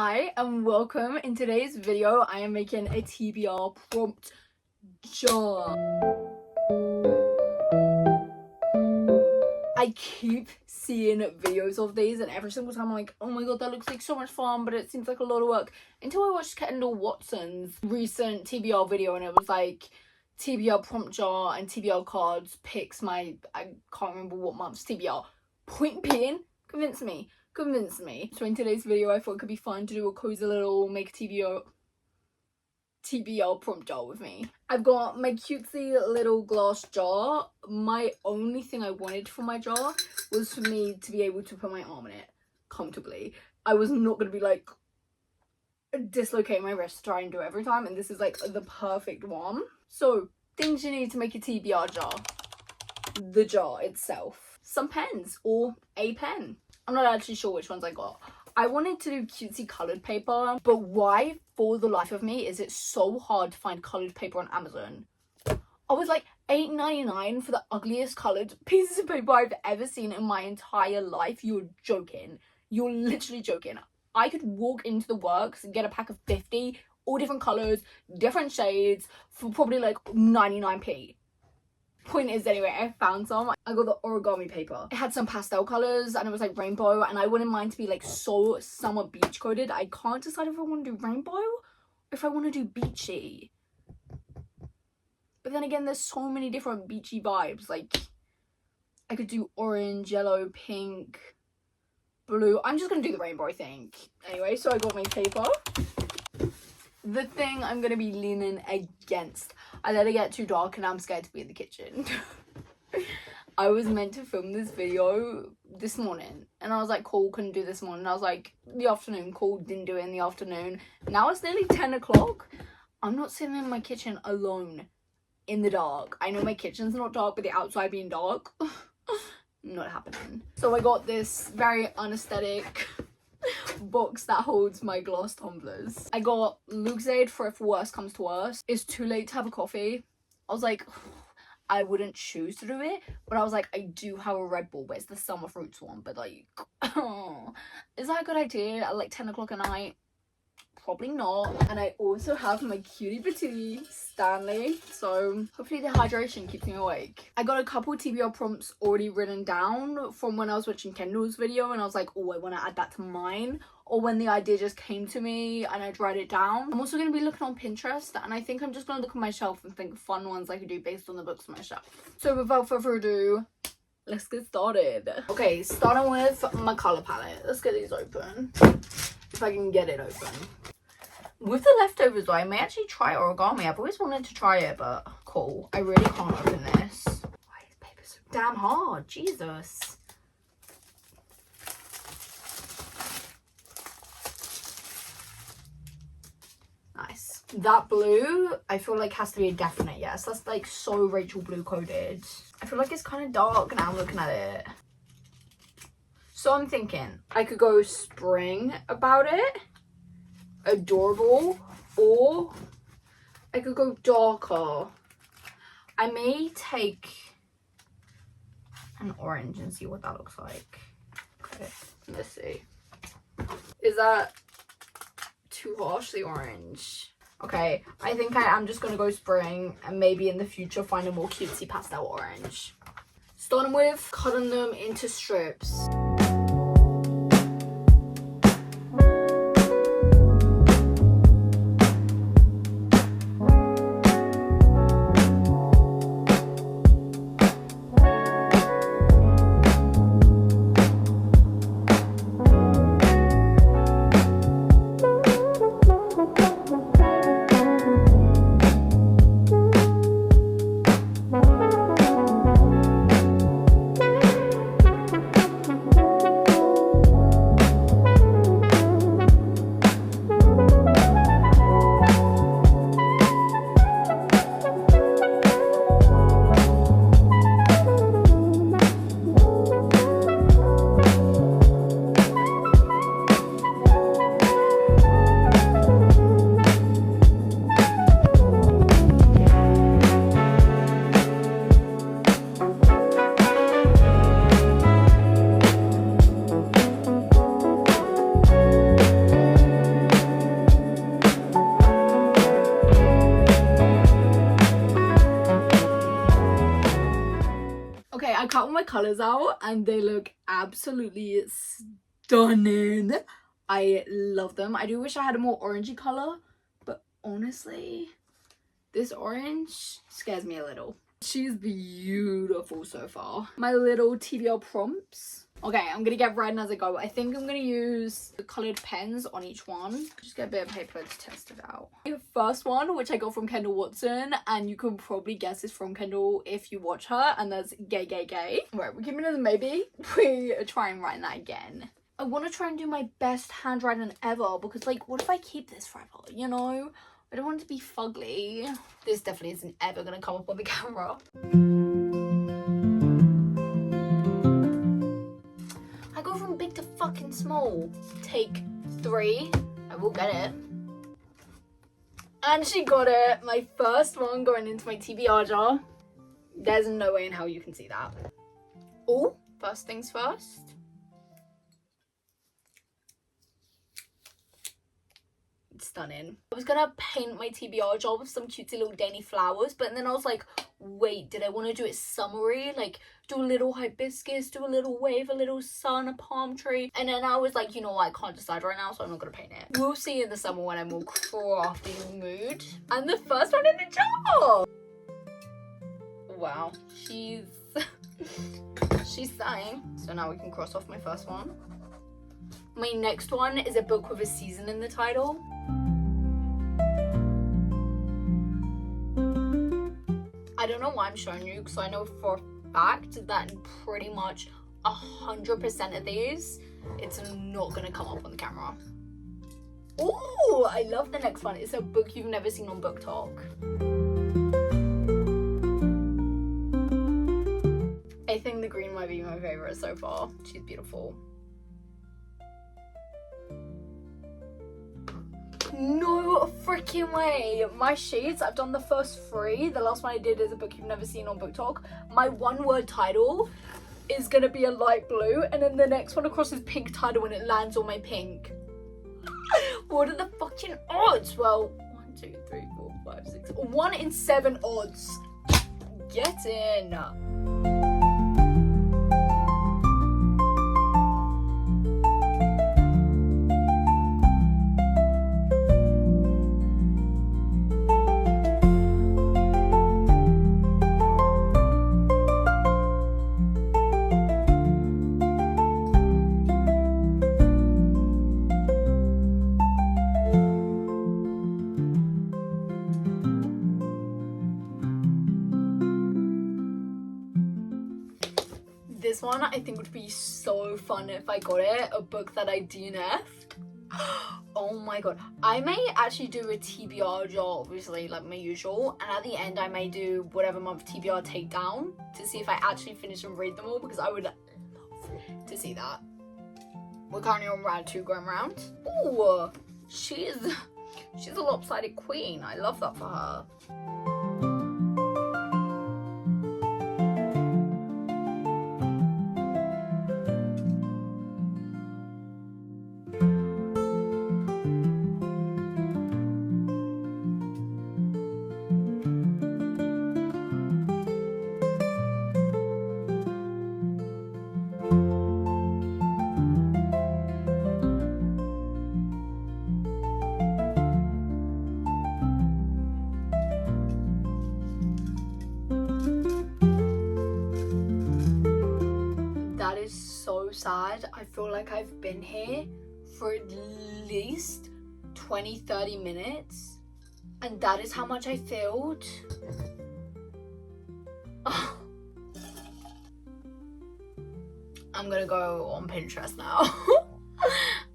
Hi and welcome. In today's video I am making a TBR prompt jar. I keep seeing videos of these and every single time I'm like, oh my god, that looks like so much fun, but it seems like a lot of work, until I watched Kendall Watson's recent TBR video and it was like TBR prompt jar and TBR cards picks I can't remember what month's TBR. Point being, convince me. So in today's video I thought it could be fun to do a cozy little make a TBR prompt jar with me. I've got my cutesy little glass jar. My only thing I wanted for my jar was for me to be able to put my arm in it comfortably. I was not going to be like dislocate my wrist to try and do it every time, and this is like the perfect one. So things you need to make a TBR jar: the jar itself, some pens or a pen. I'm not actually sure which ones I got. I wanted to do cutesy coloured paper, but why for the life of me is it so hard to find coloured paper on Amazon? I was like $8.99 for the ugliest coloured pieces of paper I've ever seen in my entire life. You're joking. You're literally joking. I could walk into the works and get a pack of 50, all different colours, different shades, for probably like 99p. Point is, anyway, I found some. I got the origami paper. It had some pastel colors and it was like rainbow, and I wouldn't mind to be like so summer beach coded. I can't decide if I want to do rainbow or if I want to do beachy. But then again, there's so many different beachy vibes. Like I could do orange, yellow, pink, blue. I'm just gonna do the rainbow, I think. Anyway, so I got my paper. The thing I'm going to be leaning against, I let it get too dark and I'm scared to be in the kitchen. I was meant to film this video this morning and I was like, cool, couldn't do this morning. I was like, the afternoon, cool, didn't do it in the afternoon. Now it's nearly 10 o'clock. I'm not sitting in my kitchen alone in the dark. I know my kitchen's not dark, but the outside being dark, not happening. So I got this very unaesthetic box that holds my glass tumblers. I got Lucozade for if worst comes to worst. It's too late to have a coffee. I was like, I wouldn't choose to do it, but I was like, I do have a Red Bull, but it's the summer fruits one. But like, is that a good idea at like 10 o'clock at night? Probably not. And I also have my cutie patootie Stanley, so hopefully the hydration keeps me awake. I got a couple TBR prompts already written down from when I was watching Kendall's video and I was like, oh, I want to add that to mine, or when the idea just came to me and I'd write it down. I'm also going to be looking on Pinterest, and I think I'm just going to look on my shelf and think of fun ones I could do based on the books on my shelf. So without further ado, let's get started. Okay, starting with my colour palette. Let's get these open, if I can get it open. With the leftovers though, I may actually try origami. I've always wanted to try it, but cool. I really can't open this. Why is paper so damn hard? Jesus. Nice. That blue, I feel like has to be a definite yes. That's like so Rachel Blue coded. I feel like it's kind of dark now I'm looking at it. So I'm thinking I could go spring about it, adorable, or I could go darker. I may take an orange and see what that looks like. Okay, let's see. Is that too harsh, the orange? Okay, I think I am just gonna go spring and maybe in the future find a more cutesy pastel orange. Starting with cutting them into strips. colours out and they look absolutely stunning. I love them. I do wish I had a more orangey colour, but honestly, this orange scares me a little. She's beautiful so far. My little TBR prompts. Okay, I'm gonna get writing as I go. I think I'm gonna use the coloured pens on each one. Just get a bit of paper to test it out. The first one, which I got from Kendall Watson, and you can probably guess it's from Kendall if you watch her, and that's Gay Gay Gay. Right, we're keeping it as a maybe. We're trying writing that again. I want to try and do my best handwriting ever, because like, what if I keep this forever, you know? I don't want it to be fugly. This definitely isn't ever gonna come up on the camera. I go from big to fucking small. Take 3. I will get it. And she got it. My first one going into my TBR jar. There's no way in hell you can see that. Oh, first things first. Stunning. I was gonna paint my TBR jar with some cutesy little dainty flowers, but then I was like, wait, did I want to do it summery? Like, do a little hibiscus, do a little wave, a little sun, a palm tree. And then I was like, you know what, I can't decide right now, so I'm not gonna paint it. We'll see in the summer when I'm more crafting mood. And the first one in the jar! Wow, she's stunning. So now we can cross off my first one. My next one is a book with a season in the title. I don't know why I'm showing you, because I know for a fact that in pretty much 100% of these, it's not gonna come up on the camera. Oh, I love the next one. It's a book you've never seen on Book Talk. I think the green might be my favorite so far. She's beautiful. No freaking way. My shades, I've done the first 3. The last one I did is a book you've never seen on Book Talk. My 1-word title is gonna be a light blue, and then the next one across is pink title when it lands on my pink. What are the fucking odds? Well, 1, 2, 3, 4, 5, 6. 1 in 7 odds. Get in. This one I think would be so fun if I got it. A book that I DNF'd. Oh my god. I may actually do a TBR jar, obviously, like my usual. And at the end, I may do whatever month TBR takedown to see if I actually finish and read them all, because I would love to see that. We're currently on round 2 going round. Ooh, she's a lopsided queen. I love that for her. So sad. I feel like I've been here for at least 20-30 minutes, and that is how much I failed. I'm gonna go on Pinterest now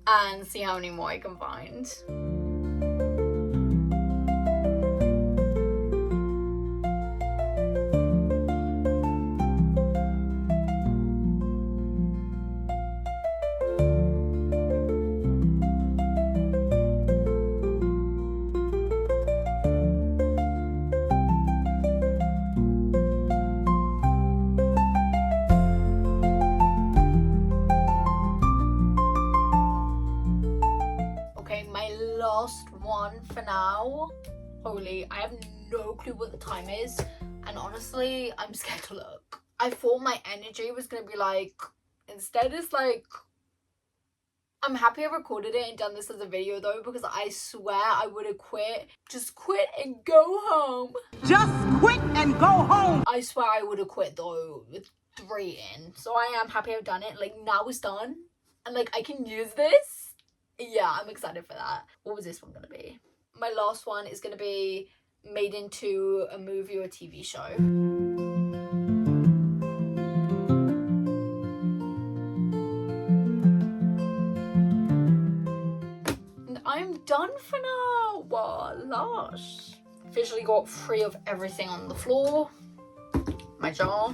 and see how many more I can find. Last one for now. Holy, I have no clue what the time is, and honestly, I'm scared to look. I thought my energy was gonna be like, instead it's like, I'm happy I recorded it and done this as a video though, because I swear I would have quit. Just quit and go home. Just quit and go home. I swear I would have quit though with 3 in. So I am happy I've done it. Like, now it's done. And like, I can use this. Yeah, I'm excited for that. What was this one gonna be? My last one is gonna be made into a movie or a TV show. I'm done for now. What? Lush. Officially got 3 of everything on the floor. My jar.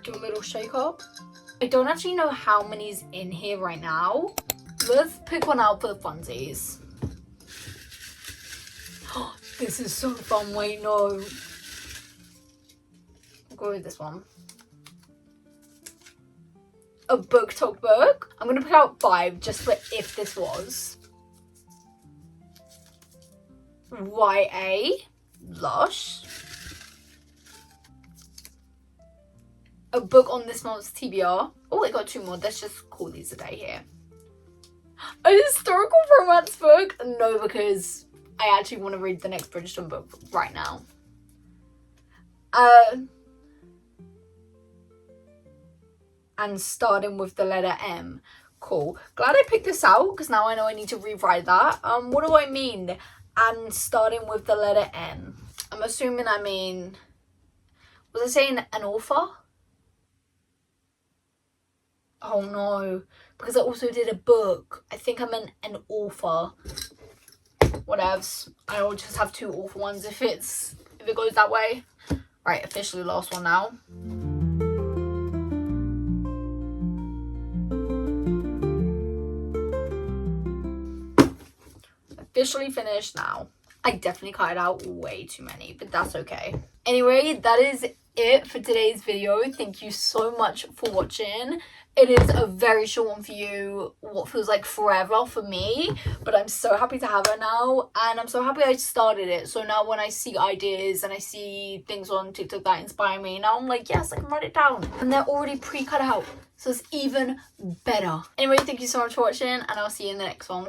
Do a little shake up. I don't actually know how many's in here right now. Let's pick one out for the funsies. This is so fun. Wait, no. Go with this one. A book talk book. I'm gonna pick out 5 just for if this was. YA. Lush. A book on this month's TBR. Oh, I got 2 more. Let's just call these a day here. A historical romance book. No, because I actually want to read the next Bridgerton book right now. And starting with the letter M. Cool. Glad I picked this out, because now I know I need to rewrite that. What do I mean? And starting with the letter N. I'm assuming I mean... Was I saying an author? Oh no. Because I also did a book. I think I meant an author. Whatevs. I'll just have 2 author ones if it goes that way. Right, officially last one now. Officially finished now. I definitely cut out way too many, but that's okay. Anyway, that is it for today's video. Thank you so much for watching. It is a very short one for you, what feels like forever for me, but I'm so happy to have it now, and I'm so happy I started it. So now when I see ideas and I see things on TikTok that inspire me, now I'm like, yes, I can write it down, and they're already pre-cut out, so it's even better. Anyway, thank you so much for watching, and I'll see you in the next one.